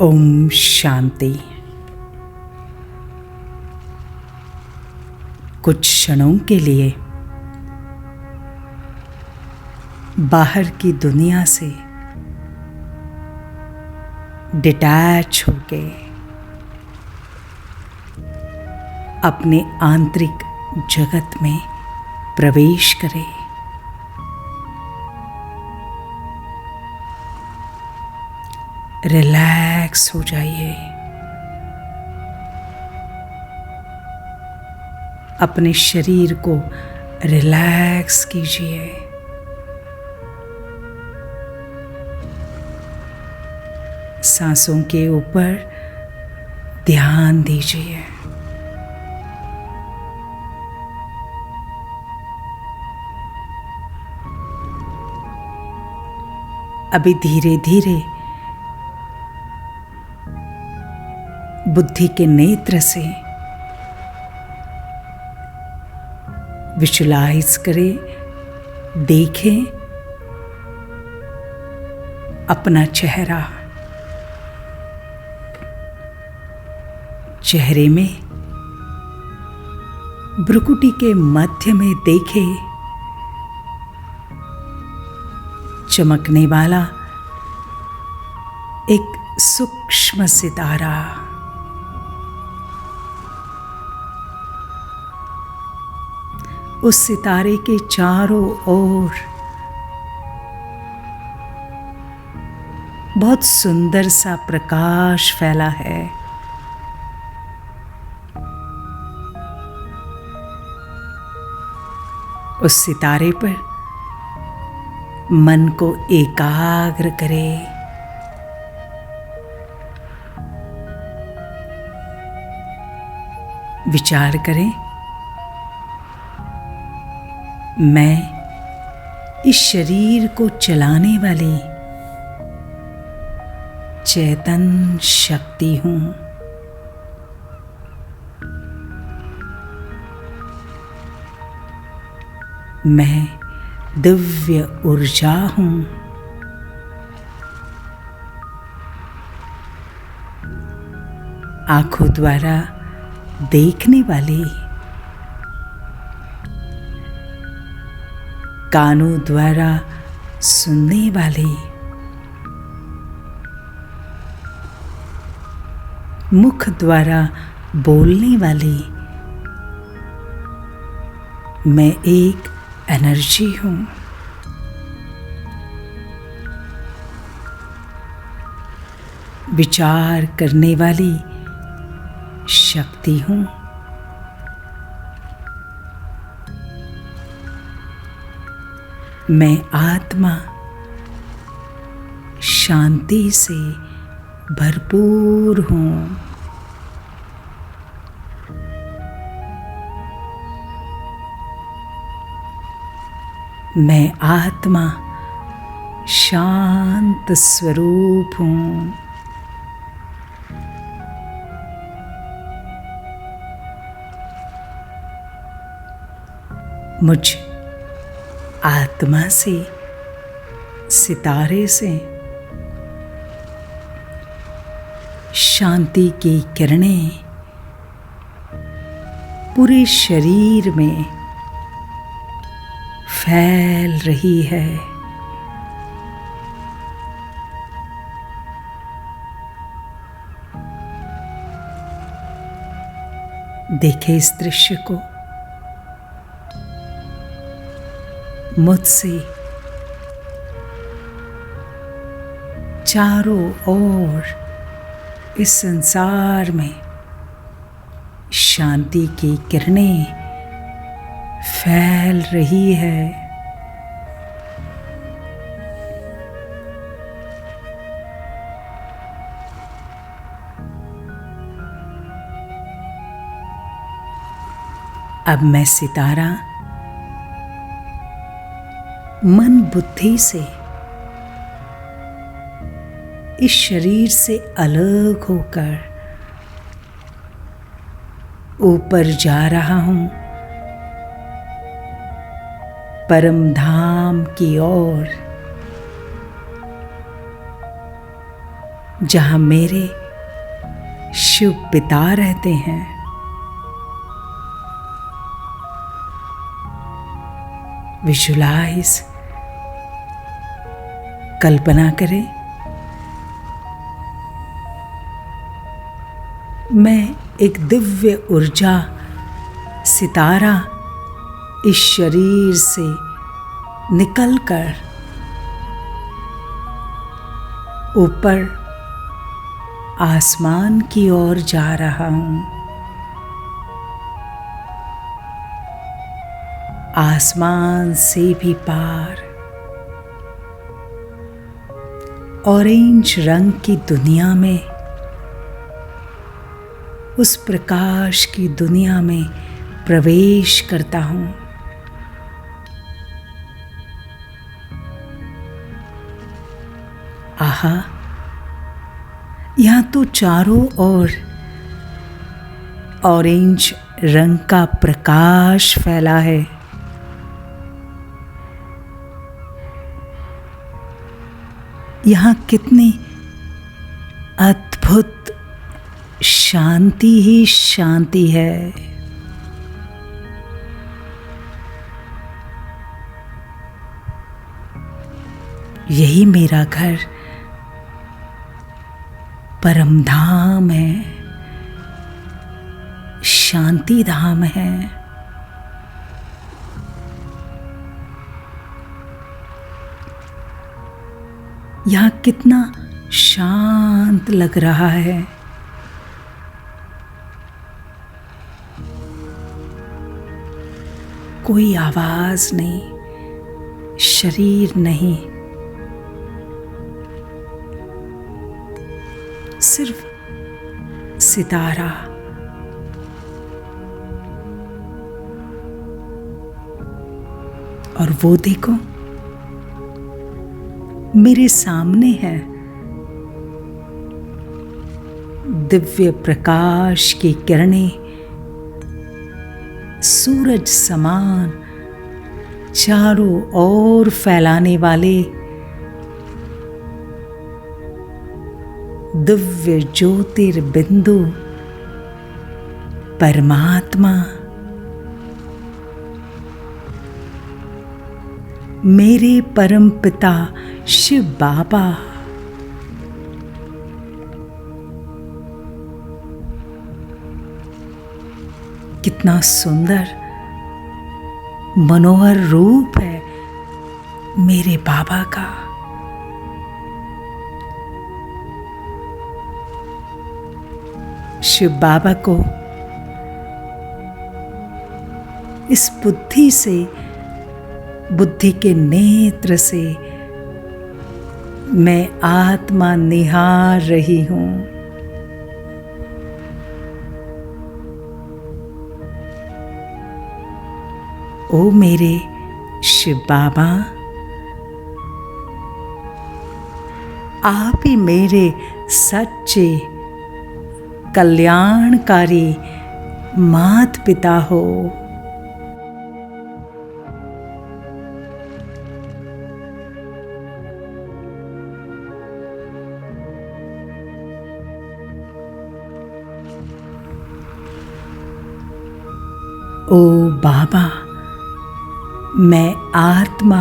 ओम शांति। कुछ क्षणों के लिए बाहर की दुनिया से डिटैच होके अपने आंतरिक जगत में प्रवेश करें। रिलैक्स हो जाइए। अपने शरीर को रिलैक्स कीजिए। सांसों के ऊपर ध्यान दीजिए। अभी धीरे धीरे बुद्धि के नेत्र से विजुलाइज करें, देखें अपना चेहरा। चेहरे में भ्रुकुटी के मध्य में देखें चमकने वाला एक सूक्ष्म सितारा। उस सितारे के चारों ओर बहुत सुंदर सा प्रकाश फैला है। उस सितारे पर मन को एकाग्र करें। विचार करें, मैं इस शरीर को चलाने वाली चेतन शक्ति हूं। मैं दिव्य ऊर्जा हूं। आंखों द्वारा देखने वाली, कानों द्वारा सुनने वाली, मुख द्वारा बोलने वाली मैं एक एनर्जी हूं। विचार करने वाली शक्ति हूं। मैं आत्मा शांति से भरपूर हूं। मैं आत्मा शांत स्वरूप हूं। मुझ आत्मा से, सितारे से शांति की किरणें पूरे शरीर में फैल रही है। देखें इस दृश्य को। मुझसे चारों ओर इस संसार में शांति की किरणें फैल रही है। अब मैं सितारा मन बुद्धि से इस शरीर से अलग होकर ऊपर जा रहा हूं, परम धाम की ओर। जहां मेरे शिव पिता रहते हैं। विजुलाइज, कल्पना करें, मैं एक दिव्य ऊर्जा सितारा इस शरीर से निकलकर ऊपर आसमान की ओर जा रहा हूं। आसमान से भी पार ऑरेंज रंग की दुनिया में, उस प्रकाश की दुनिया में प्रवेश करता हूं। आहा, यहां तो चारों ओर ऑरेंज रंग का प्रकाश फैला है। यहां कितनी अद्भुत शांति ही शांति है। यही मेरा घर परम धाम है, शांति धाम है। यहाँ कितना शांत लग रहा है। कोई आवाज नहीं, शरीर नहीं, सिर्फ सितारा। और वो देखो, मेरे सामने है दिव्य प्रकाश की किरणें, सूरज समान चारों ओर फैलाने वाले दिव्य ज्योतिर्बिंदु परमात्मा, मेरे परम पिता शिव बाबा। कितना सुंदर मनोहर रूप है मेरे बाबा का। शिव बाबा को इस बुद्धि से, बुद्धि के नेत्र से मैं आत्मा निहार रही हूं। ओ मेरे शिव बाबा, आप ही मेरे सच्चे कल्याणकारी माता पिता हो। ओ बाबा, मैं आत्मा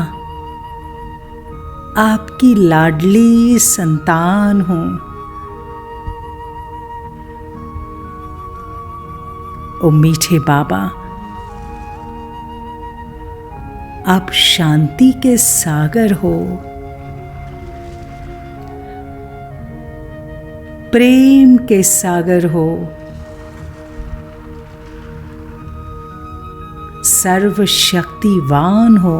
आपकी लाडली संतान हूं। ओ मीठे बाबा, आप शांति के सागर हो, प्रेम के सागर हो, सर्वशक्तिवान हो।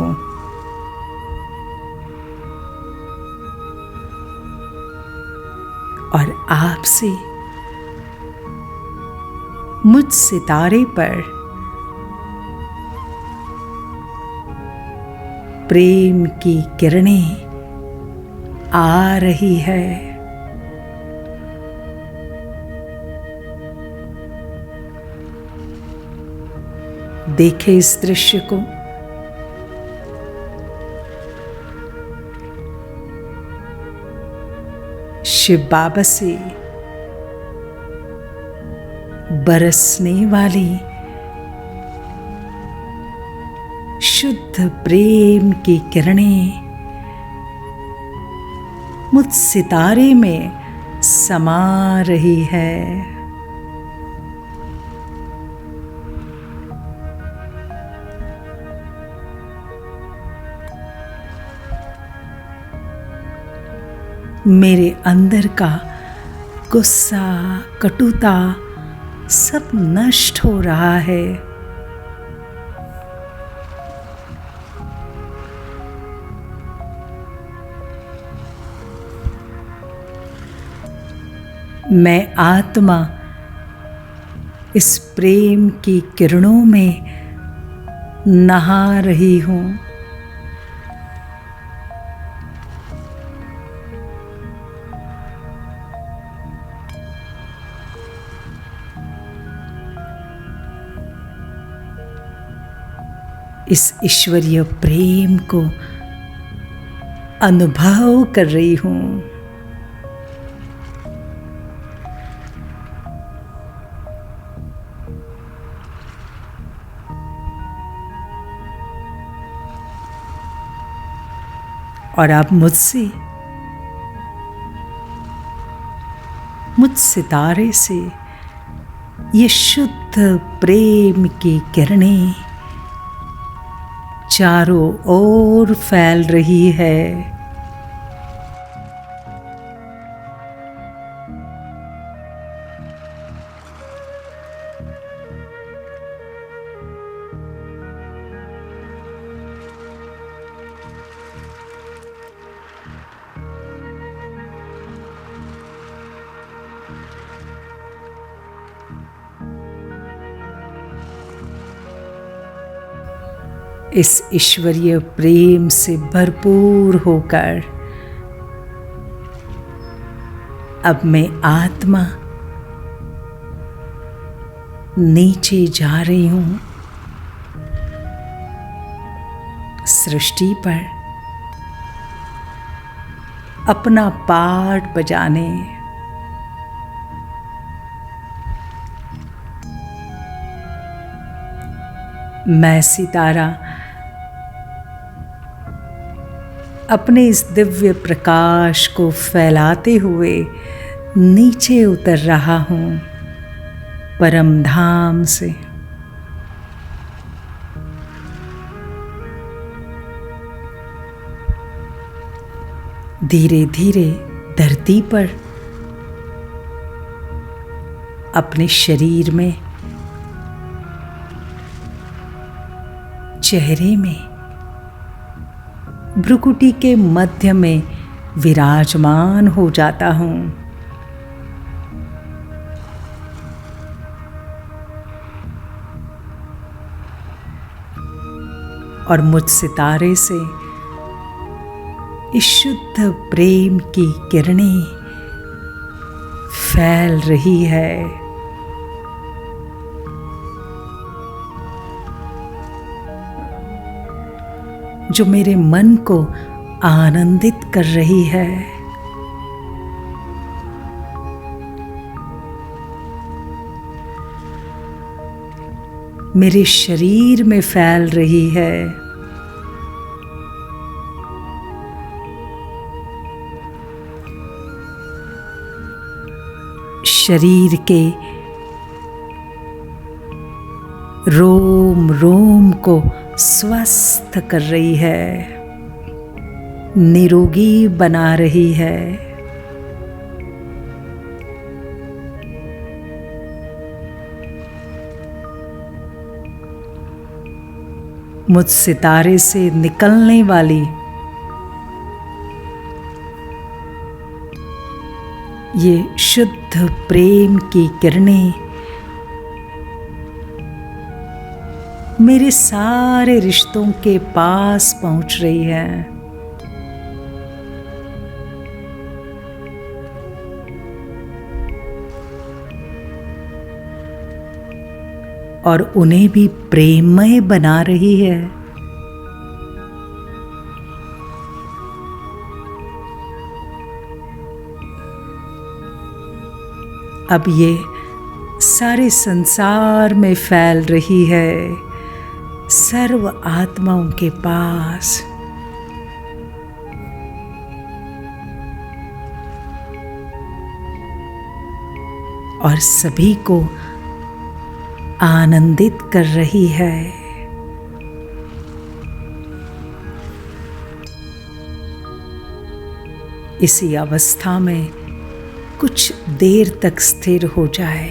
और आपसे मुझ सितारे पर प्रेम की किरणें आ रही है। देखे इस दृश्य को। शिव बाबा से बरसने वाली शुद्ध प्रेम की किरणें मुझ सितारे में समा रही है। मेरे अंदर का गुस्सा, कटुता सब नष्ट हो रहा है। मैं आत्मा इस प्रेम की किरणों में नहा रही हूँ। इस ईश्वरीय प्रेम को अनुभव कर रही हूँ। और आप मुझ सितारे से ये शुद्ध प्रेम की किरणें चारों ओर फैल रही है। इस ईश्वरीय प्रेम से भरपूर होकर अब मैं आत्मा नीचे जा रही हूँ, सृष्टि पर अपना पाठ बजाने। मैं सितारा अपने इस दिव्य प्रकाश को फैलाते हुए नीचे उतर रहा हूँ परम धाम से। धीरे धीरे धरती पर अपने शरीर में, चेहरे में, भ्रुकुटी के मध्य में विराजमान हो जाता हूँ। और मुझ सितारे से इस शुद्ध प्रेम की किरणें फैल रही है। जो मेरे मन को आनंदित कर रही है। मेरे शरीर में फैल रही है। शरीर के रोम रोम को स्वस्थ कर रही है, निरोगी बना रही है। मुझ सितारे से निकलने वाली ये शुद्ध प्रेम की किरणें मेरे सारे रिश्तों के पास पहुंच रही है। और उन्हें भी प्रेममय बना रही है। अब ये सारे संसार में फैल रही है, सर्व आत्माओं के पास। और सभी को आनंदित कर रही है। इसी अवस्था में कुछ देर तक स्थिर हो जाए।